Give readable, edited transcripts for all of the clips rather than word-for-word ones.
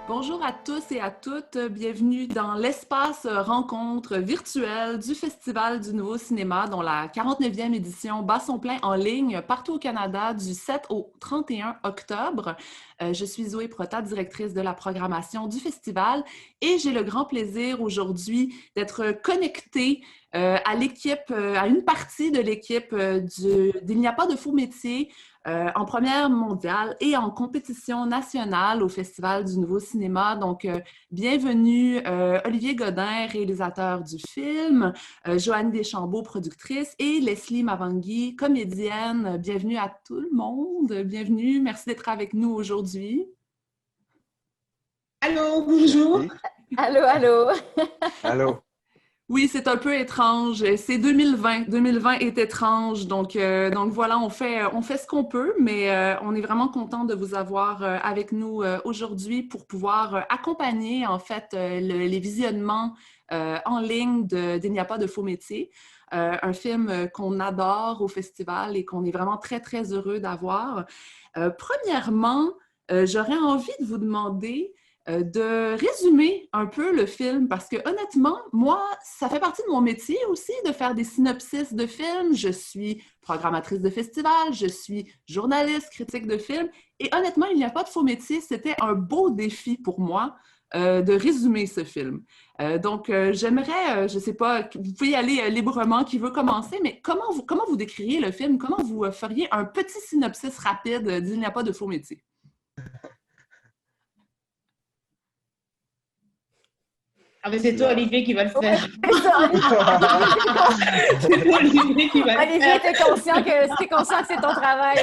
Bonjour à tous et à toutes, bienvenue dans l'espace rencontre virtuel du Festival du Nouveau Cinéma, dont la 49e édition bat son plein en ligne partout au Canada du 7 au 31 octobre. Je suis Zoé Prota, directrice de la programmation du festival, et j'ai le grand plaisir aujourd'hui d'être connectée à l'équipe, à une partie de l'équipe d'Il n'y a pas de faux métier, en première mondiale et en compétition nationale au Festival du Nouveau Cinéma. Donc, bienvenue Olivier Godin, réalisateur du film, Joannie Deschambault, productrice, et Leslie Mavangui, comédienne. Bienvenue à tout le monde. Bienvenue. Merci d'être avec nous aujourd'hui. Allô, bonjour. Merci. Allô, allô. Allô. Oui, c'est un peu étrange. C'est 2020. 2020 est étrange. Donc voilà, on fait ce qu'on peut, mais on est vraiment content de vous avoir avec nous aujourd'hui pour pouvoir accompagner, en fait, les visionnements en ligne d'Il n'y a pas de faux métier. Un film qu'on adore au festival et qu'on est vraiment très, très heureux d'avoir. Premièrement, j'aurais envie de vous demander de résumer un peu le film parce que honnêtement, moi, ça fait partie de mon métier aussi de faire des synopsis de films. Je suis programmatrice de festival, je suis journaliste, critique de films et honnêtement, il n'y a pas de faux métier. C'était un beau défi pour moi de résumer ce film. Donc, j'aimerais, je ne sais pas, vous pouvez y aller librement, qui veut commencer, mais comment vous décririez le film? Comment vous feriez un petit synopsis rapide d'Il n'y a pas de faux métier? Ah ben c'est toi, Olivier, qui va le faire. C'est C'est toi, Olivier, qui va le Olivier, faire. t'es conscient que c'est ton travail.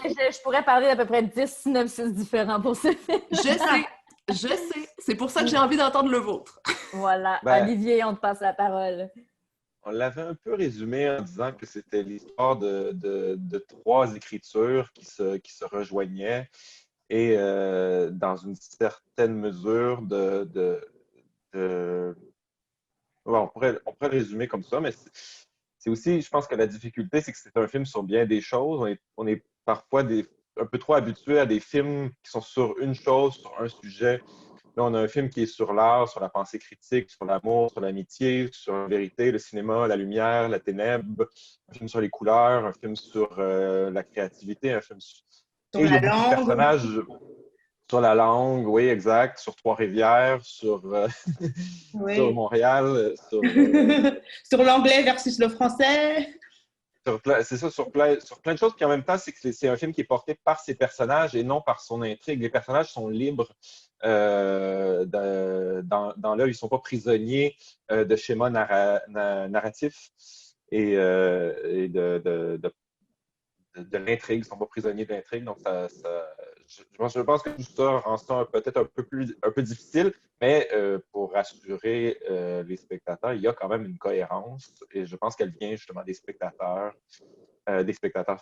Je pourrais parler d'à peu près 10 synopsis différents pour ce film. Je sais. C'est pour ça que j'ai envie d'entendre le vôtre. Voilà. Ben, Olivier, on te passe la parole. on l'avait un peu résumé en disant que c'était l'histoire de trois écritures qui se rejoignaient et dans une certaine mesure ouais, on pourrait le résumer comme ça, mais c'est aussi, je pense que la difficulté, c'est que c'est un film sur bien des choses. On est parfois un peu trop habitué à des films qui sont sur une chose, sur un sujet. Là, on a un film qui est sur l'art, sur la pensée critique, sur l'amour, sur l'amitié, sur la vérité, le cinéma, la lumière, la ténèbre, un film sur les couleurs, un film sur la créativité, un film sur... Sur Et il y la a beaucoup de langue. personnages sur la langue, oui, exact, sur Trois-Rivières, sur Oui. Montréal, Sur l'anglais versus le français. c'est ça, sur plein de choses. Puis en même temps, c'est un film qui est porté par ses personnages et non par son intrigue. Les personnages sont libres dans l'œuvre. Ils ne sont pas prisonniers de schémas narratifs et de l'intrigue. Ils ne sont pas prisonniers de l'intrigue. Donc, je pense que tout ça rend ça peut-être un peu difficile, mais pour rassurer les spectateurs, il y a quand même une cohérence et je pense qu'elle vient justement des spectateurs,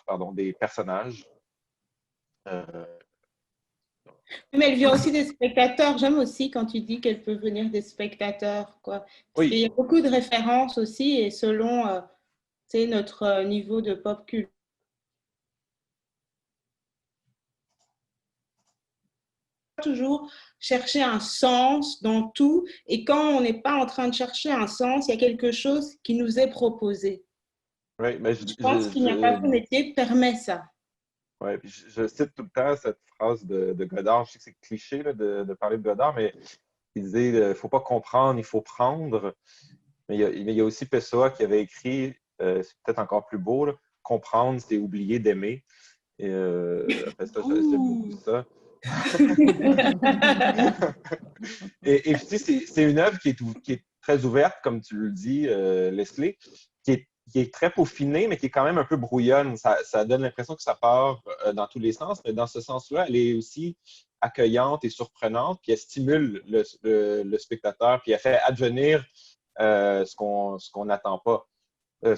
pardon, des personnages. Mais elle vient aussi des spectateurs. J'aime aussi quand tu dis qu'elle peut venir des spectateurs, quoi. Parce qu'il y Oui, a beaucoup de références aussi et selon notre niveau de pop culture. Toujours chercher un sens dans tout et quand on n'est pas en train de chercher un sens, il y a quelque chose qui nous est proposé. oui, mais Je pense qu'il n'y a pas de métier permet ça. ouais, puis je cite tout le temps cette phrase de Godard. Je sais que c'est cliché là, de parler de Godard, mais il disait il ne faut pas comprendre, il faut prendre. Mais il y a aussi Pessoa qui avait écrit, c'est peut-être encore plus beau, là, comprendre, c'est oublier d'aimer. Et après ça, j'aime beaucoup ça. Et puis, tu sais, c'est une œuvre qui est très ouverte, comme tu le dis, Leslie, qui est très peaufinée, mais qui est quand même un peu brouillonne. Ça donne l'impression que ça part dans tous les sens, mais dans ce sens-là, elle est aussi accueillante et surprenante, puis elle stimule le spectateur, puis elle fait advenir ce qu'on n'attend pas,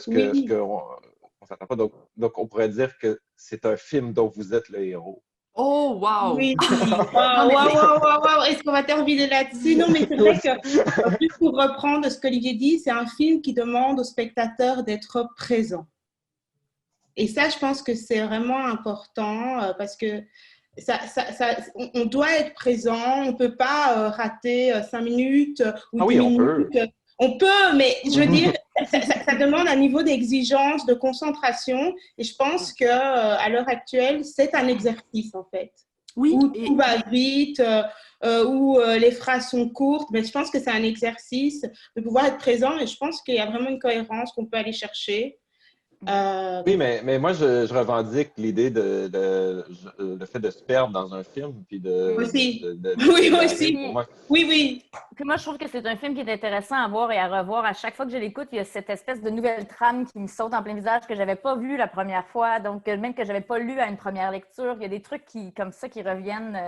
Oui. on s'attend pas. Donc, on pourrait dire que c'est un film dont vous êtes le héros. Oh, wow! Oui, Non, waouh, mais waouh, waouh, waouh, est-ce qu'on va terminer là-dessus? Non, mais c'est vrai que, juste pour reprendre ce qu'Olivier dit, c'est un film qui demande au spectateur d'être présent. Et ça, je pense que c'est vraiment important parce que on doit être présent, on ne peut pas rater 5 minutes ou Ah 10 oui, on peut. minutes. On peut, mais je veux dire, ça demande un niveau d'exigence, de concentration. Et je pense que à l'heure actuelle, c'est un exercice en fait, oui, où tout va vite, où les phrases sont courtes. Mais je pense que c'est un exercice de pouvoir être présent. Et je pense qu'il y a vraiment une cohérence qu'on peut aller chercher. Oui, mais moi, je revendique l'idée le fait de se perdre dans un film, puis Aussi. de Oui, s'égarer. aussi. Pour moi, Oui, oui. Puis moi, je trouve que c'est un film qui est intéressant à voir et à revoir. À chaque fois que je l'écoute, il y a cette espèce de nouvelle trame qui me saute en plein visage que j'avais pas vu la première fois, donc même que j'avais pas lu à une première lecture. Il y a des trucs comme ça qui reviennent.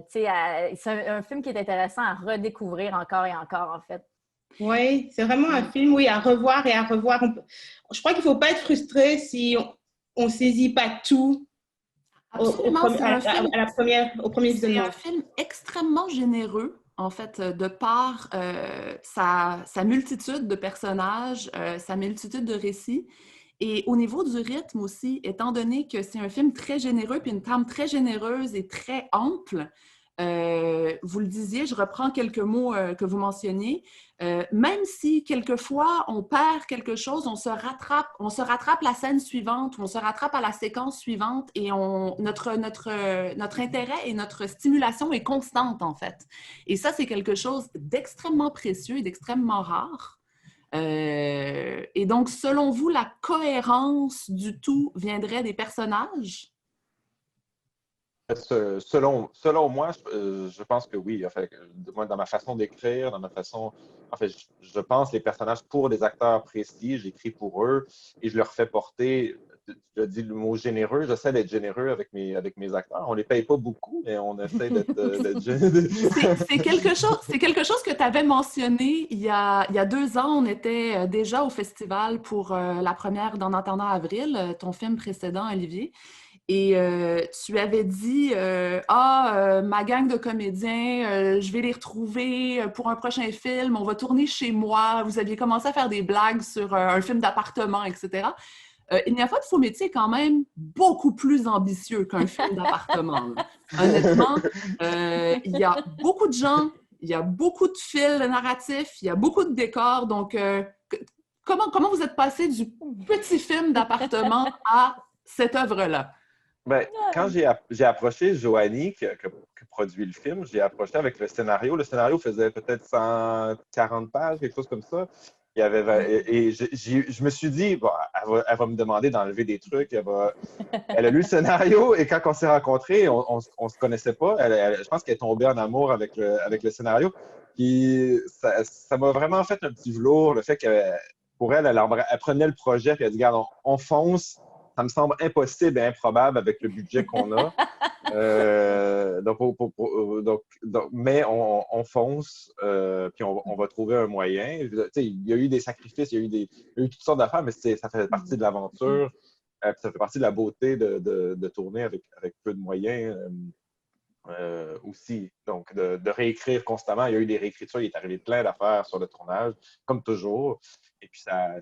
C'est un film qui est intéressant à redécouvrir encore et encore, en fait. Oui, c'est vraiment un film, oui, à revoir et à revoir. Je crois qu'il ne faut pas être frustré si on ne saisit pas tout absolument, c'est un film. au premier C'est visionnement. un film extrêmement généreux, en fait, de par sa multitude de personnages, sa multitude de récits. Et au niveau du rythme aussi, étant donné que c'est un film très généreux, puis une trame très généreuse et très ample, vous le disiez, je reprends quelques mots que vous mentionniez, même si quelquefois on perd quelque chose, on se rattrape la scène suivante, on se rattrape à la séquence suivante et notre intérêt et notre stimulation est constante en fait. Et ça, c'est quelque chose d'extrêmement précieux et d'extrêmement rare. Et donc, selon vous, la cohérence du tout viendrait des personnages? Selon moi, je pense que oui. Enfin, moi, dans ma façon d'écrire, dans ma façon. En fait, je pense les personnages pour des acteurs précis, j'écris pour eux et je leur fais porter. Je dis le mot généreux, j'essaie d'être généreux avec mes acteurs. On ne les paye pas beaucoup, mais on essaie d'être généreux. C'est quelque chose que tu avais mentionné il y a 2 ans. On était déjà au festival pour la première d'En attendant avril, ton film précédent, Olivier. Et tu avais dit ma gang de comédiens, je vais les retrouver pour un prochain film, on va tourner chez moi. Vous aviez commencé à faire des blagues sur un film d'appartement, etc. Il n'y a pas de faux métier quand même beaucoup plus ambitieux qu'un film d'appartement. Honnêtement, il y a beaucoup de gens, il y a beaucoup de fils narratifs, il y a beaucoup de décors. Donc, comment vous êtes passé du petit film d'appartement à cette œuvre-là? Ben, quand j'ai approché Joanie, qui produit le film, j'ai approché avec le scénario. Le scénario faisait peut-être 140 pages, quelque chose comme ça. Il y avait, et je me suis dit, bon, elle va me demander d'enlever des trucs. Elle a lu le scénario et quand on s'est rencontrés, on ne se connaissait pas. Je pense qu'elle est tombée en amour avec le scénario. Puis ça m'a vraiment fait un petit velours, le fait que pour elle, elle prenait le projet et elle a dit, regarde, on fonce. Ça me semble impossible et improbable avec le budget qu'on a. Mais on fonce, puis on va trouver un moyen. Il y a eu des sacrifices, il y a eu toutes sortes d'affaires, mais ça fait partie de l'aventure. Ça fait partie de la beauté de tourner avec peu de moyens aussi. Donc, de réécrire constamment. Il y a eu des réécritures, il est arrivé plein d'affaires sur le tournage, comme toujours. Et puis, ça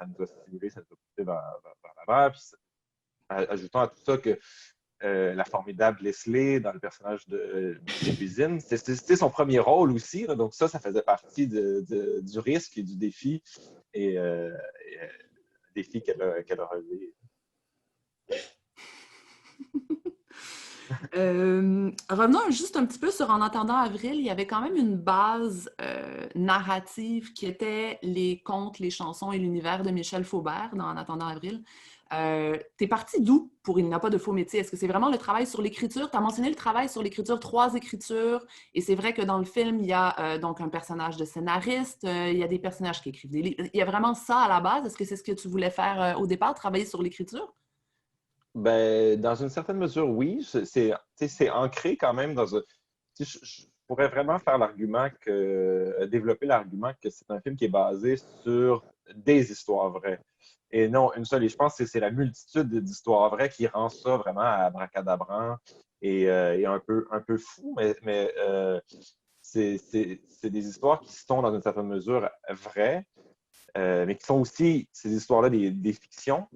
nous a stimulé, ça nous a poussé vers l'avant. Puis, ajoutons à tout ça que la formidable Leslie dans le personnage de Cuisine, c'était son premier rôle aussi. Là, donc, ça faisait partie du risque et du défi. Et le défi qu'elle a relevé. Revenons juste un petit peu sur En attendant avril, il y avait quand même une base narrative qui était les contes, les chansons et l'univers de Michel Faubert dans En attendant avril. T'es parti d'où pour Il n'y a pas de faux métier? Est-ce que c'est vraiment le travail sur l'écriture? Tu as mentionné le travail sur l'écriture, 3 écritures, et c'est vrai que dans le film, il y a donc un personnage de scénariste, il y a des personnages qui écrivent des livres. Il y a vraiment ça à la base. Est-ce que c'est ce que tu voulais faire au départ, travailler sur l'écriture? Ben, dans une certaine mesure, oui. C'est ancré quand même dans un. pourrais vraiment faire développer l'argument que c'est un film qui est basé sur des histoires vraies. Et non une seule. Et je pense que c'est la multitude d'histoires vraies qui rend ça vraiment abracadabrant et un peu fou, mais c'est des histoires qui sont dans une certaine mesure vraies, mais qui sont aussi, ces histoires-là, des fictions.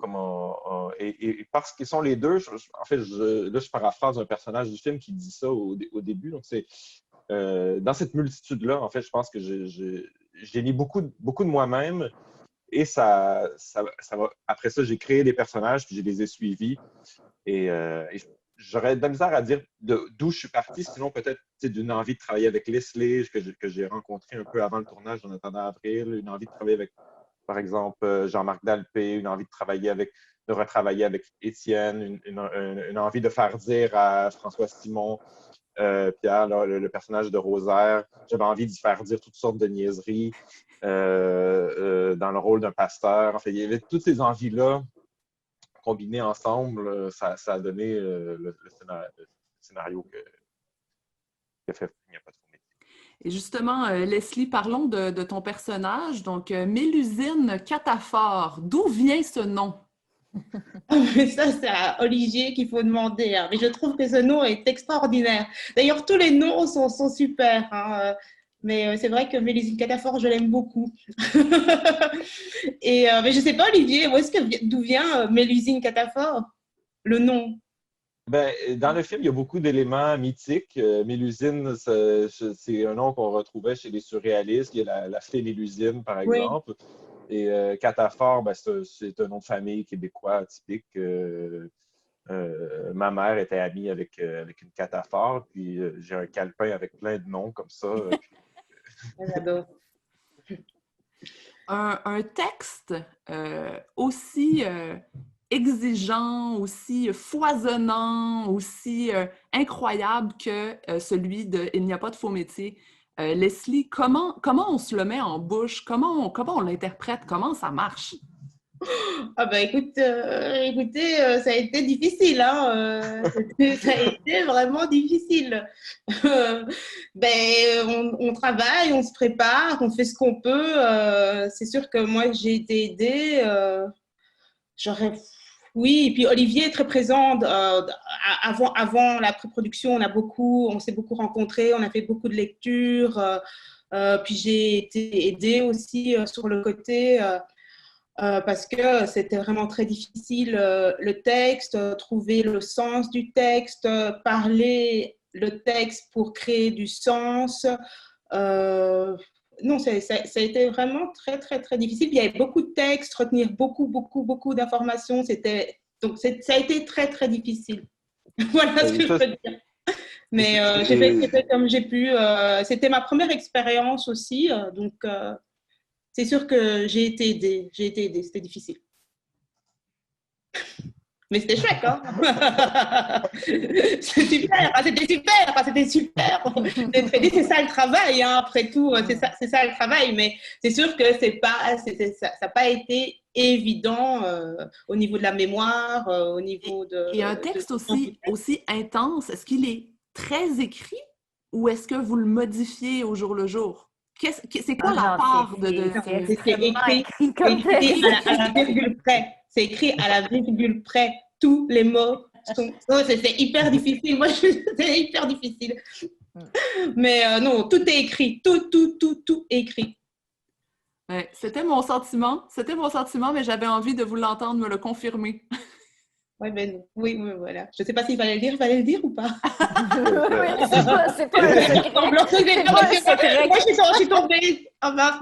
Et parce qu'ils sont les deux, en fait, là, je paraphrase un personnage du film qui dit ça au début. Donc, c'est dans cette multitude-là, en fait, je pense que j'ai mis beaucoup de moi-même. Et après ça, j'ai créé des personnages, puis je les ai suivis. Et j'aurais de la misère à dire d'où je suis parti, sinon peut-être d'une envie de travailler avec Leslie, que j'ai rencontré un peu avant le tournage en attendant avril, une envie de travailler avec, par exemple, Jean-Marc Dalpé, une envie de retravailler avec Étienne, une envie de faire dire à François Simon, Pierre, là, le personnage de Rosaire, j'avais envie d'y faire dire toutes sortes de niaiseries dans le rôle d'un pasteur. En fait, il y avait toutes ces envies-là combinées ensemble, ça a donné le scénario qui a fait Il n'y a pas de faux métier. Et justement, Leslie, parlons de ton personnage. Donc, Mélusine Catafore, d'où vient ce nom? Mais ça, c'est à Olivier qu'il faut demander. Hein. Mais je trouve que ce nom est extraordinaire. D'ailleurs, tous les noms sont super. Hein. Mais c'est vrai que Mélusine Catafore, je l'aime beaucoup. Mais je ne sais pas, Olivier, d'où vient Mélusine Catafore, le nom? Ben, dans le film, il y a beaucoup d'éléments mythiques. Mélusine, c'est un nom qu'on retrouvait chez les surréalistes. Il y a la fée Mélusine, par exemple. Oui. Et Catafore, ben, c'est un nom de famille québécois typique. Ma mère était amie avec une Catafore, puis j'ai un calepin avec plein de noms comme ça. J'adore. Un texte aussi exigeant, aussi foisonnant, aussi incroyable que celui de Il n'y a pas de faux métier. Leslie, comment on se le met en bouche? Comment on l'interprète? Comment ça marche? Ah ben écoutez, ça a été difficile, hein, ça a été vraiment difficile. On travaille, on se prépare, on fait ce qu'on peut. C'est sûr que moi, j'ai été aidée. Oui, et puis Olivier est très présent. Avant la pré-production, on s'est beaucoup rencontrés, on a fait beaucoup de lectures. Puis j'ai été aidée aussi sur le côté... parce que c'était vraiment très difficile, le texte, trouver le sens du texte, parler le texte pour créer du sens. Non, ça a été vraiment très, très, très difficile. Il y avait beaucoup de textes, retenir beaucoup d'informations. Donc, ça a été très, très difficile. Voilà ce que je peux dire. Mais j'ai fait comme j'ai pu. C'était ma première expérience aussi, donc... c'est sûr que j'ai été aidée, c'était difficile. Mais c'était chouette, hein. C'était super. C'est ça le travail, hein, après tout, c'est ça le travail. Mais c'est sûr que ça n'a pas été évident au niveau de la mémoire, au niveau de... Et un texte aussi intense, est-ce qu'il est très écrit ou est-ce que vous le modifiez au jour le jour? C'est quoi la part de... C'est écrit à la virgule près. C'est écrit à la virgule près. Tous les mots sont... c'est hyper difficile. Moi, c'est hyper difficile. Mais non, tout est écrit. Tout est écrit. Ouais, c'était mon sentiment, mais j'avais envie de vous l'entendre me le confirmer. Oui, voilà. Je ne sais pas s'il fallait le dire ou pas. C'est pas un secret. Moi, je suis tombée. Oh, mince.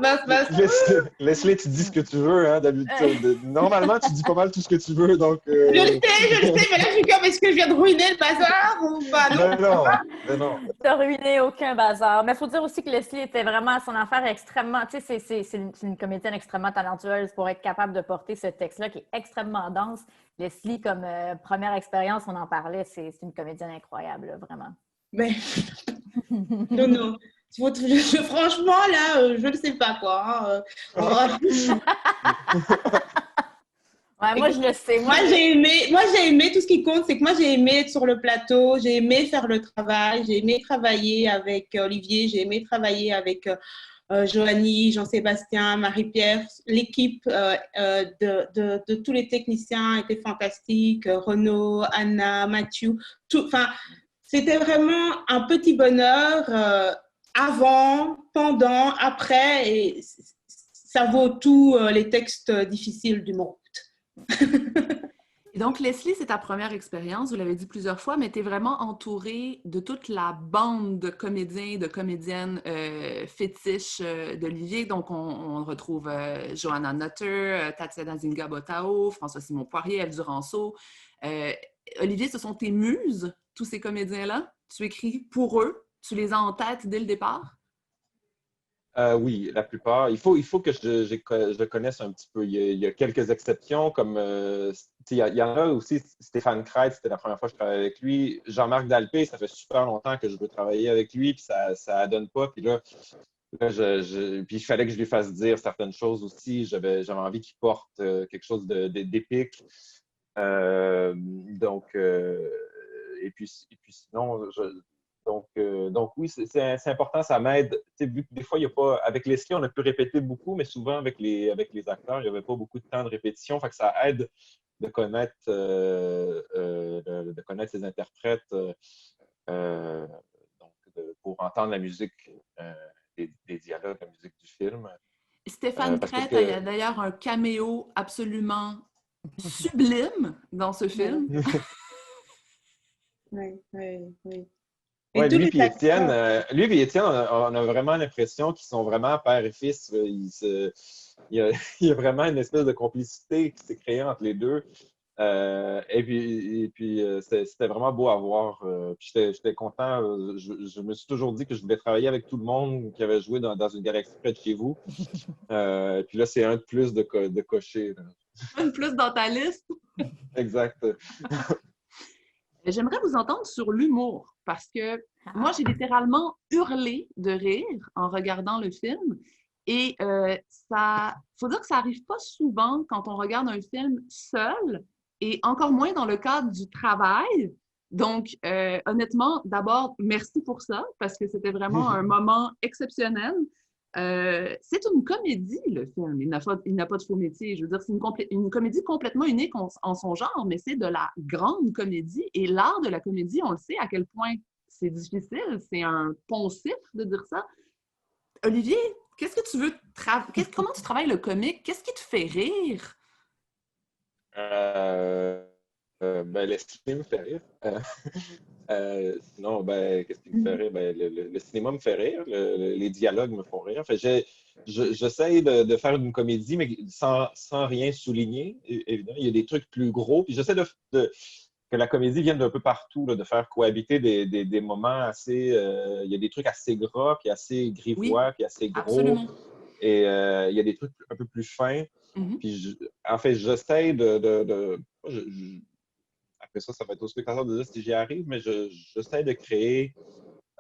Leslie, tu dis ce que tu veux, hein, d'habitude. Normalement, tu dis pas mal tout ce que tu veux, donc... Je le sais, mais là, je suis comme, est-ce que je viens de ruiner le bazar ou pas? Non. Tu n'as ruiné aucun bazar. Mais il faut dire aussi que Leslie était vraiment à son affaire extrêmement... Tu sais, c'est une comédienne extrêmement talentueuse pour être capable de porter ce texte-là qui est extrêmement dense. Leslie, comme première expérience, on en parlait, c'est une comédienne incroyable, là, vraiment. Mais non. Franchement, là, je ne sais pas quoi. Hein. Ouais, moi, je je sais. Moi, j'ai aimé, tout ce qui compte, c'est que moi, j'ai aimé être sur le plateau, j'ai aimé faire le travail, j'ai aimé travailler avec Olivier, j'ai aimé travailler avec Joanie, Jean-Sébastien, Marie-Pierre. L'équipe de tous les techniciens était fantastique, Renaud, Anna, Mathieu, enfin, c'était vraiment un petit bonheur avant, pendant, après, et ça vaut tous les textes difficiles du monde. Et donc, Leslie, c'est ta première expérience, vous l'avez dit plusieurs fois, mais tu es vraiment entourée de toute la bande de comédiens, de comédiennes fétiches d'Olivier. Donc, on retrouve Johanna Nutter, Tatiana Zinga-Botao, François-Simon Poirier, Ève Duranceau. Olivier, ce sont tes muses, tous ces comédiens-là? Tu écris pour eux? Tu les as en tête dès le départ? Oui, la plupart. Il faut que je connaisse un petit peu. Il y a quelques exceptions, comme il y en a aussi, Stéphane Kreitz, c'était la première fois que je travaillais avec lui. Jean-Marc Dalpé, ça fait super longtemps que je veux travailler avec lui, puis ça donne pas. Puis là puis il fallait que je lui fasse dire certaines choses aussi. J'avais envie qu'il porte quelque chose d'épique. Et puis sinon, donc oui, c'est important, ça m'aide. Vu que des fois, il y a pas. Avec Leslie, on a pu répéter beaucoup, mais souvent avec les acteurs, il n'y avait pas beaucoup de temps de répétition. Fait que ça aide de connaître, ces interprètes pour entendre la musique, des dialogues, la musique du film. Stéphane Crête, il y a d'ailleurs un caméo absolument sublime dans ce film. Oui, oui, oui. Ouais, lui et Étienne, on a vraiment l'impression qu'ils sont vraiment père et fils. Il y a vraiment une espèce de complicité qui s'est créée entre les deux. Et puis c'était vraiment beau à voir. Puis j'étais content. Je me suis toujours dit que je devais travailler avec tout le monde qui avait joué dans une galaxie près de chez vous. Puis là, c'est un de plus de cocher. Un de plus dans ta liste. Exact. J'aimerais vous entendre sur l'humour parce que moi, j'ai littéralement hurlé de rire en regardant le film. Et faut dire que ça n'arrive pas souvent quand on regarde un film seul et encore moins dans le cadre du travail. Donc, honnêtement, d'abord, merci pour ça parce que c'était vraiment un moment exceptionnel. C'est une comédie, le film. Il n'a pas de faux métier. Je veux dire, c'est une comédie complètement unique en son genre, mais c'est de la grande comédie. Et l'art de la comédie, on le sait à quel point c'est difficile. C'est un poncif de dire ça. Olivier, qu'est-ce que tu veux comment tu travailles le comique? Qu'est-ce qui te fait rire? Le cinéma me fait rire. Sinon, qu'est-ce qui me fait rire? Le cinéma me fait rire. Les dialogues me font rire. J'essaie de faire une comédie, mais sans rien souligner. Évidemment, il y a des trucs plus gros. Puis j'essaie que la comédie vienne d'un peu partout, là, de faire cohabiter des moments assez... il y a des trucs assez gras, puis assez grivois, puis assez gros. Absolument. Et il y a des trucs un peu plus fins. Mm-hmm. Puis, j'essaie après ça va être au spectateur de dire si j'y arrive, mais j'essaie de créer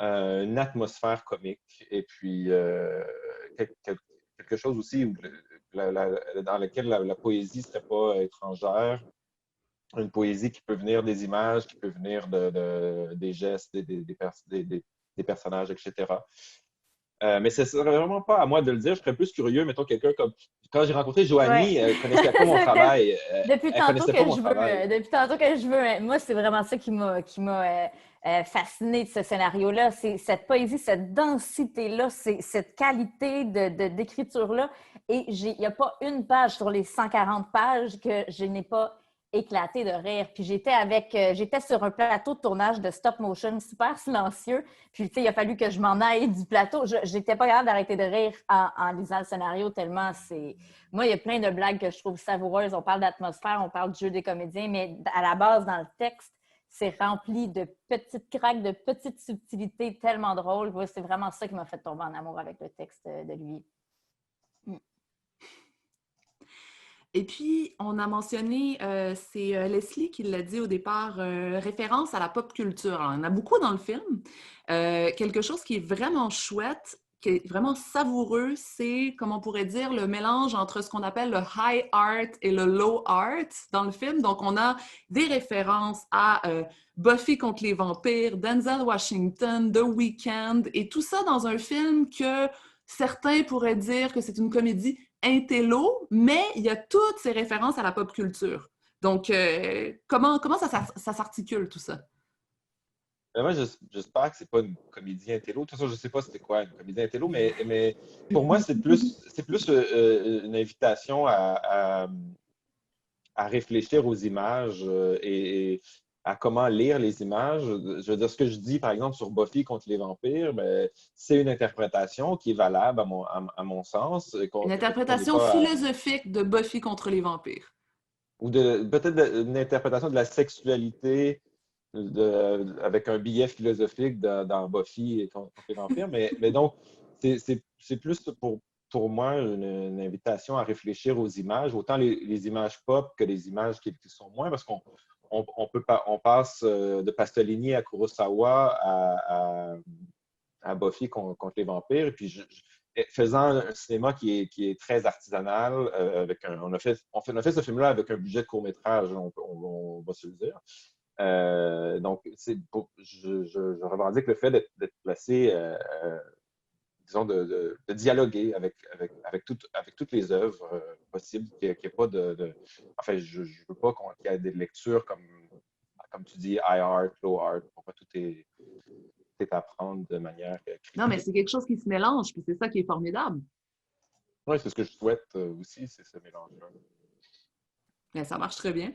une atmosphère comique et puis quelque chose aussi dans lequel la poésie ne serait pas étrangère. Une poésie qui peut venir des images, qui peut venir des gestes, des personnages, etc. Mais ce serait vraiment pas à moi de le dire. Je serais plus curieux, mettons, quelqu'un comme... Quand j'ai rencontré Joanie, elle connaissait pas mon travail. Depuis tantôt que je veux, moi, c'est vraiment ça qui m'a fasciné de ce scénario-là. C'est cette poésie, cette densité-là, cette qualité d'écriture-là. Et il n'y a pas une page sur les 140 pages que je n'ai pas éclaté de rire. Puis j'étais sur un plateau de tournage de stop motion super silencieux. Puis il a fallu que je m'en aille du plateau. J'étais pas capable d'arrêter de rire en lisant le scénario tellement c'est... Moi, il y a plein de blagues que je trouve savoureuses. On parle d'atmosphère, on parle du jeu des comédiens, mais à la base, dans le texte, c'est rempli de petites craques, de petites subtilités tellement drôles. C'est vraiment ça qui m'a fait tomber en amour avec le texte de lui. Et puis, on a mentionné, c'est Leslie qui l'a dit au départ, référence à la pop culture. Alors, il y en a beaucoup dans le film. Quelque chose qui est vraiment chouette, qui est vraiment savoureux, c'est, comme on pourrait dire, le mélange entre ce qu'on appelle le high art et le low art dans le film. Donc, on a des références à Buffy contre les vampires, Denzel Washington, The Weeknd, et tout ça dans un film que certains pourraient dire que c'est une comédie intello, mais il y a toutes ces références à la pop culture. Donc, comment ça s'articule tout ça? Moi, j'espère que c'est pas une comédie intello. De toute façon, je sais pas c'était quoi une comédie intello, mais pour moi, c'est plus une invitation à réfléchir aux images et à comment lire les images. Je veux dire, ce que je dis, par exemple, sur Buffy contre les vampires, ben, c'est une interprétation qui est valable à mon sens. Une interprétation philosophique de Buffy contre les vampires. Ou peut-être une interprétation de la sexualité avec un billet philosophique dans Buffy et contre les vampires. Mais donc, c'est plus pour moi une invitation à réfléchir aux images, autant les images pop que les images qui sont moins, parce on passe de Pasolini à Kurosawa à Buffy contre les vampires. Et puis, faisant un cinéma qui est très artisanal, on a fait ce film-là avec un budget de court-métrage, on va se le dire. Donc, je revendique le fait d'être placé, disons, de dialoguer avec toutes les œuvres possibles, qu'il n'y ait pas Enfin, je ne veux pas qu'il y ait des lectures comme tu dis, high art, low art, pourquoi tout est à prendre de manière critique. Non, mais c'est quelque chose qui se mélange, puis c'est ça qui est formidable. Oui, c'est ce que je souhaite aussi, c'est ce mélange-là. Bien, ça marche très bien.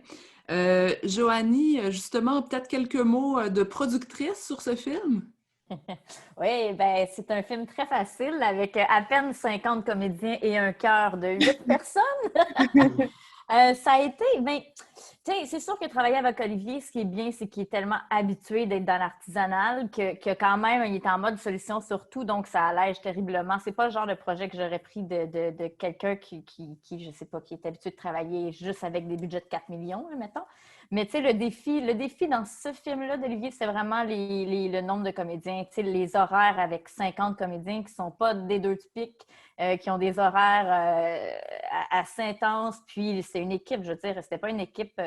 Joanie, justement, peut-être quelques mots de productrice sur ce film? Oui, ben c'est un film très facile avec à peine 50 comédiens et un chœur de 8 personnes. Ça a été, ben, tu sais, c'est sûr que travailler avec Olivier, ce qui est bien, c'est qu'il est tellement habitué d'être dans l'artisanal que quand même, il est en mode solution sur tout, donc ça allège terriblement. C'est pas le genre de projet que j'aurais pris de quelqu'un qui, je sais pas, qui est habitué de travailler juste avec des budgets de 4 millions, là, mettons. Mais tu sais, le défi dans ce film-là d'Olivier, c'est vraiment le nombre de comédiens. Tu sais, les horaires avec 50 comédiens qui ne sont pas des deux typiques, qui ont des horaires assez intenses. Puis, c'est une équipe, je veux dire, c'était pas une équipe...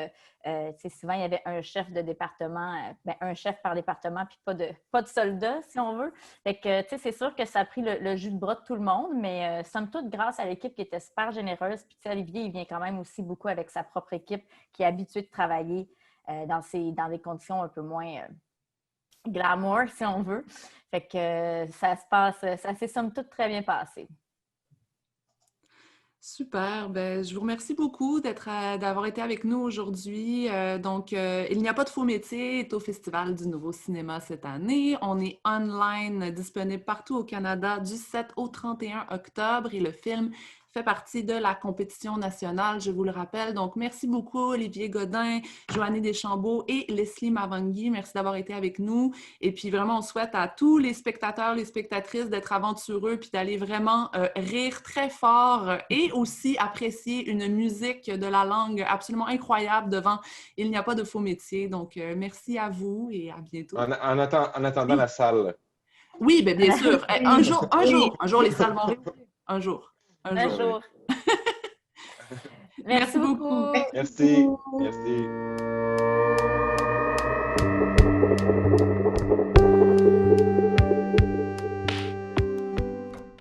tu sais, souvent, il y avait un chef de département, un chef par département, puis pas de soldats, si on veut. Fait que, tu sais, c'est sûr que ça a pris le jus de bras de tout le monde, mais somme toute, grâce à l'équipe qui était super généreuse. Puis, tu sais, Olivier, il vient quand même aussi beaucoup avec sa propre équipe qui est habituée de travailler dans des conditions un peu moins glamour, si on veut. Fait que ça s'est somme toute très bien passé. Super. Ben, je vous remercie beaucoup d'avoir été avec nous aujourd'hui. Il n'y a pas de faux métier est au Festival du Nouveau Cinéma cette année. On est online, disponible partout au Canada du 7 au 31 octobre et le film fait partie de la compétition nationale, je vous le rappelle. Donc, merci beaucoup Olivier Godin, Joanie Deschambault et Leslie Mavangui. Merci d'avoir été avec nous. Et puis, vraiment, on souhaite à tous les spectateurs, les spectatrices d'être aventureux puis d'aller vraiment rire très fort et aussi apprécier une musique de la langue absolument incroyable devant Il n'y a pas de faux métier. Donc, merci à vous et à bientôt. En attendant la salle. Oui, bien sûr. Un jour, les salles vont réouvrir. Un jour. Merci beaucoup. Merci. Merci.